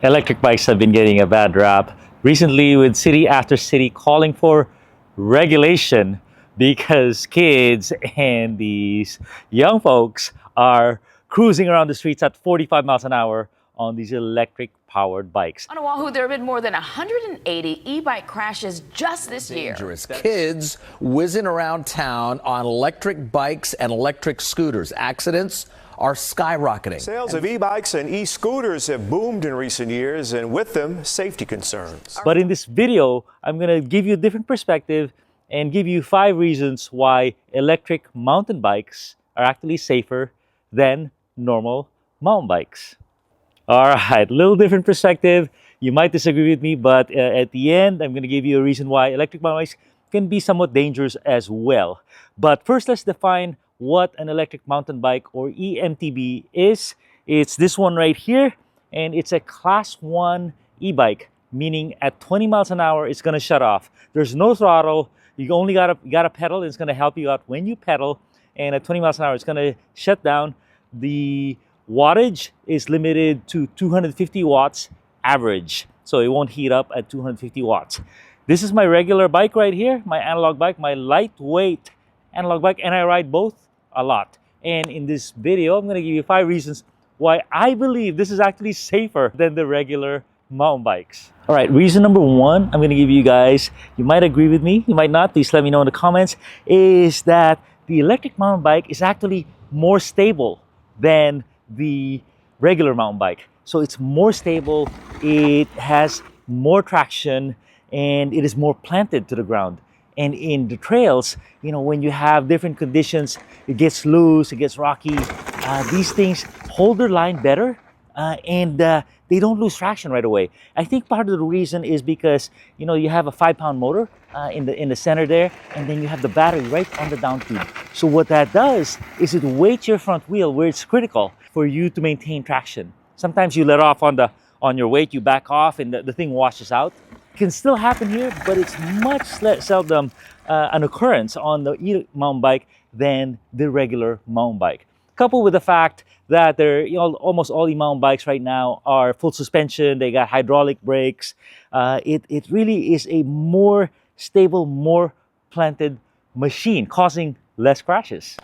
Electric bikes have been getting a bad rap recently, with city after city calling for regulation because kids and these young folks are cruising around the streets at 45 miles an hour on these electric powered bikes. On Oahu, there have been more than 180 e-bike crashes just this year. Dangerous kids whizzing around town on electric bikes and electric scooters. Accidents are skyrocketing. Sales of e-bikes and e-scooters have boomed in recent years, and with them, safety concerns. But in this video, I'm going to give you a different perspective and give you 5 reasons why electric mountain bikes are actually safer than normal mountain bikes. All right, a little different perspective. You might disagree with me, but at the end, I'm going to give you a reason why electric mountain bikes can be somewhat dangerous as well. But first, let's define what an electric mountain bike, or E-MTB, is. It's this one right here, and it's a class 1 e-bike, meaning at 20 miles an hour, it's going to shut off. There's no throttle. You only gotta pedal. It's going to help you out when you pedal, and at 20 miles an hour, it's going to shut down. The wattage is limited to 250 watts average, so it won't heat up at 250 watts. This is my regular bike right here, my analog bike, my lightweight analog bike, and I ride both a lot. And in this video, I'm going to give you 5 reasons why I believe this is actually safer than the regular mountain bikes. All right, reason number 1, I'm going to give you guys, you might agree with me, you might not, please let me know in the comments, is that the electric mountain bike is actually more stable than the regular mountain bike. So it's more stable, it has more traction, and it is more planted to the ground. And in the trails, you know, when you have different conditions, it gets loose, it gets rocky, these things hold their line better, and they don't lose traction right away. I think part of the reason is because, you know, you have a 5-pound motor in the center there, and then you have the battery right on the down tube. So what that does is it weights your front wheel where it's critical for you to maintain traction. Sometimes you let off on your weight, you back off, and the thing washes out. It can still happen here, but it's much seldom an occurrence on the e-mountain bike than the regular mountain bike. Coupled with the fact that almost all e-mountain bikes right now are full suspension, they got hydraulic brakes. It really is a more stable, more planted machine, causing less crashes.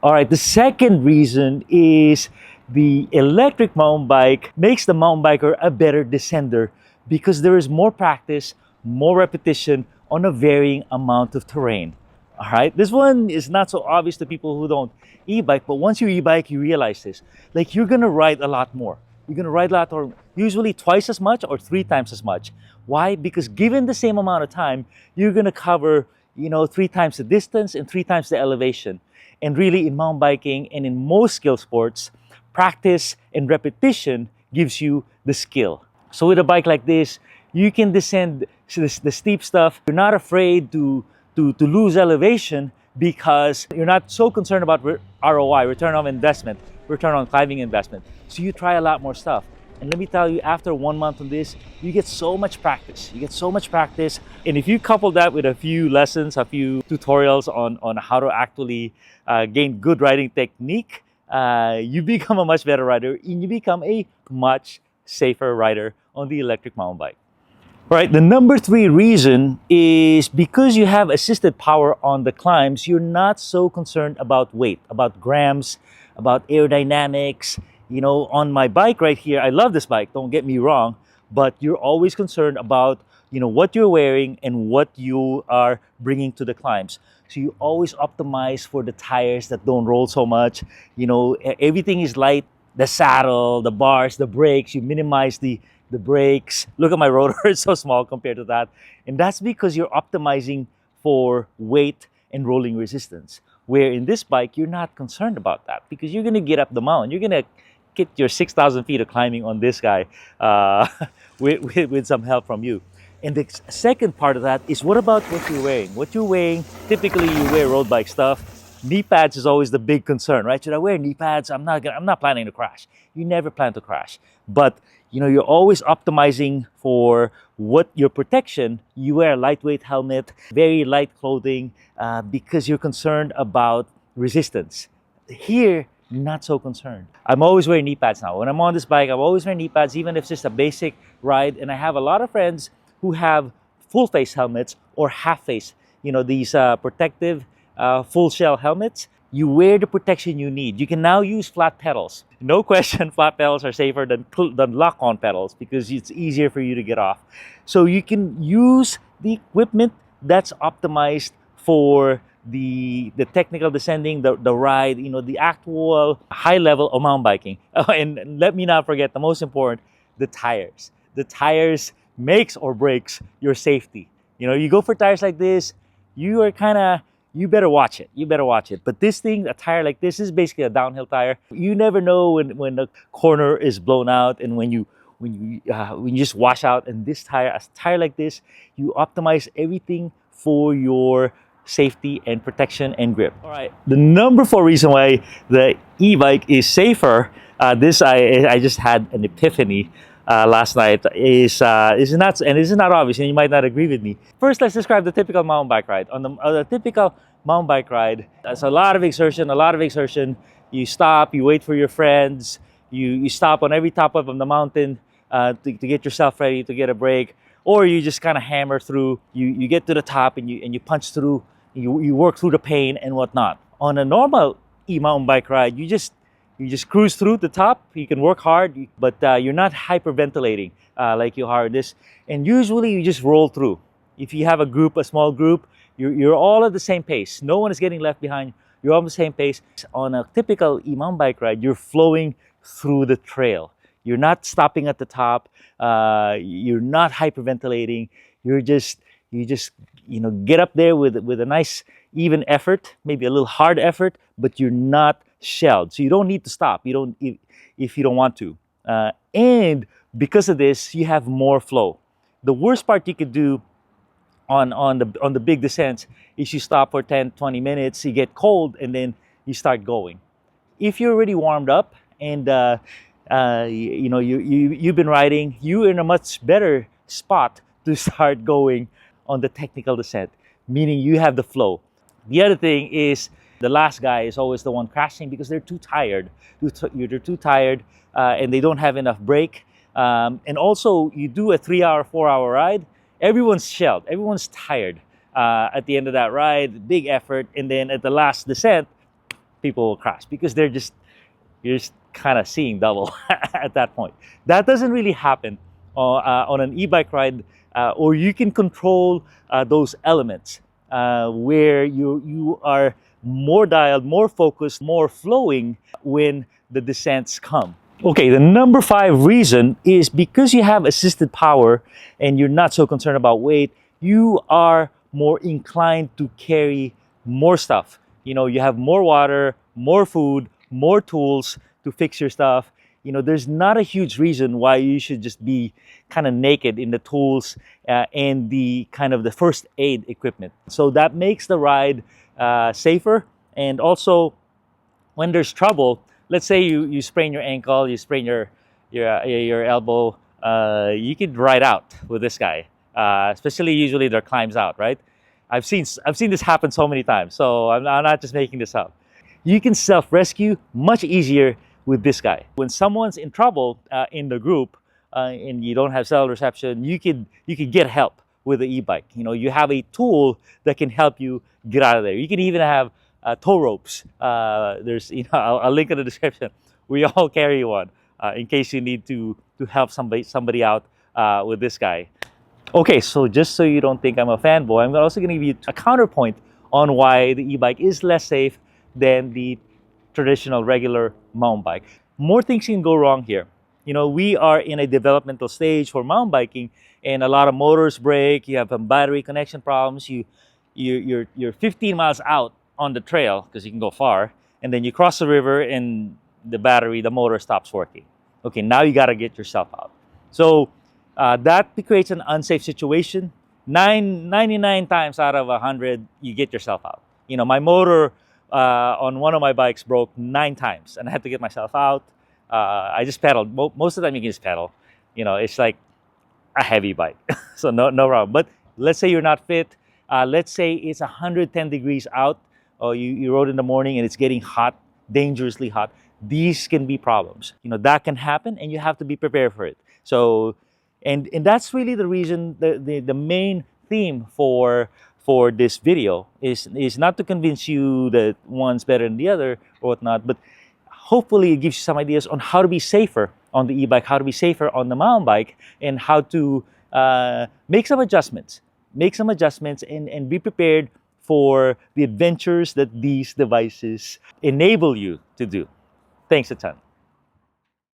All right, the second reason is the electric mountain bike makes the mountain biker a better descender because there is more practice, more repetition on a varying amount of terrain. All right, this one is not so obvious to people who don't e-bike, but once you e-bike, you realize this. Like, you're gonna ride a lot more. You're gonna ride a lot more, usually twice as much or 3 times as much. Why? Because given the same amount of time, you're gonna cover, 3 times the distance and 3 times the elevation. And really, in mountain biking and in most skill sports, practice and repetition gives you the skill. So with a bike like this, you can descend the steep stuff. You're not afraid to lose elevation because you're not so concerned about ROI, return on investment, return on climbing investment. So you try a lot more stuff. And let me tell you, after 1 month on this, you get so much practice. You get so much practice. And if you couple that with a few lessons, a few tutorials on how to actually gain good riding technique, you become a much better rider and you become a much safer rider on the electric mountain bike. All right, the number 3 reason is because you have assisted power on the climbs, you're not so concerned about weight, about grams, about aerodynamics. On my bike right here, I love this bike, don't get me wrong, but you're always concerned about, what you're wearing and what you are bringing to the climbs. So you always optimize for the tires that don't roll so much. Everything is light, the saddle, the bars, the brakes, you minimize the brakes. Look at my rotor, it's so small compared to that. And that's because you're optimizing for weight and rolling resistance. Where in this bike, you're not concerned about that because you're gonna get up the mountain. You're gonna get your 6,000 feet of climbing on this guy with some help from you. And the second part of that is, what about what you're wearing? What you're wearing, typically you wear road bike stuff. Knee pads is always the big concern, right? Should I wear knee pads? I'm not planning to crash. You never plan to crash. But you're always optimizing for what your protection. You wear a lightweight helmet, very light clothing, because you're concerned about resistance. Here, not so concerned. I'm always wearing knee pads now. When I'm on this bike, I'm always wearing knee pads, even if it's just a basic ride. And I have a lot of friends who have full face helmets or half face, these protective full shell helmets. You wear the protection you need. You can now use flat pedals. No question, flat pedals are safer than lock-on pedals because it's easier for you to get off. So you can use the equipment that's optimized for the technical descending, the ride, the actual high level of mountain biking. And let me not forget the most important, the tires. The tires makes or breaks your safety. You go for tires like this, you better watch it. You better watch it. But this thing, a tire like this, is basically a downhill tire. You never know when the corner is blown out and when you just wash out. And this tire, a tire like this, you optimize everything for your safety and protection and grip. All right. The number 4 reason why the e-bike is safer. I just had an epiphany last night is not, and this is not obvious, and you might not agree with me. First, let's describe the typical mountain bike ride. On the typical mountain bike ride, it's a lot of exertion. You stop, you wait for your friends, you stop on every top of the mountain to get yourself ready to get a break, or you just kind of hammer through. You get to the top and you punch through. You work through the pain and whatnot. On a normal e-mountain bike ride, you just cruise through the top. You can work hard, but you're not hyperventilating like you are this. And usually you just roll through. If you have a small group, you're all at the same pace. No one is getting left behind. You're all on the same pace. On a typical e-mountain bike ride, you're flowing through the trail. You're not stopping at the top. You're not hyperventilating. You just get up there with a nice even effort, maybe a little hard effort, but you're not shelled. So you don't need to stop. You don't if you don't want to. And because of this, you have more flow. The worst part you could do on the big descents is you stop for 10-20 minutes, you get cold, and then you start going. If you're already warmed up and you've been riding, you're in a much better spot to start going on the technical descent, meaning you have the flow. The other thing is the last guy is always the one crashing because they're too tired. They're too tired and they don't have enough break. And also, you do a 3-hour, 4-hour ride, everyone's shelled, everyone's tired at the end of that ride, big effort, and then at the last descent, people will crash because you're just kind of seeing double at that point. That doesn't really happen on an e-bike ride, or you can control those elements where you are more dialed, more focused, more flowing when the descents come. Okay, the number 5 reason is because you have assisted power and you're not so concerned about weight, you are more inclined to carry more stuff. You have more water, more food, more tools to fix your stuff. There's not a huge reason why you should just be kind of naked in the tools and the kind of the first aid equipment. So that makes the ride safer. And also, when there's trouble, let's say you sprain your ankle, you sprain your elbow, you could ride out with this guy. Especially usually there climbs out, right? I've seen this happen so many times, so I'm not just making this up. You can self-rescue much easier with this guy. When someone's in trouble in the group and you don't have cell reception, you could get help with the e-bike. You have a tool that can help you get out of there. You can even have tow ropes. There's I'll link in the description. We all carry one in case you need to help somebody out with this guy. Okay, so just so you don't think I'm a fanboy, I'm also going to give you a counterpoint on why the e-bike is less safe than the traditional regular mountain bike. More things can go wrong here. We are in a developmental stage for mountain biking, and a lot of motors break. You have some battery connection problems. You're 15 miles out on the trail because you can go far, and then you cross the river and the motor stops working. Okay, now you got to get yourself out. So that creates an unsafe situation. 99 times out of 100, you get yourself out. My motor on one of my bikes broke 9 times, and I had to get myself out. I just pedaled. Most of the time, you can just pedal. It's like a heavy bike, so no problem. But let's say you're not fit. Let's say it's 110 degrees out, or you rode in the morning and it's getting hot dangerously hot, these can be problems. That can happen, and you have to be prepared for it. So, and that's really the reason, the main theme for this video is not to convince you that one's better than the other or whatnot, but hopefully it gives you some ideas on how to be safer on the e-bike, how to be safer on the mountain bike, and how to make some adjustments, and be prepared for the adventures that these devices enable you to do. Thanks a ton.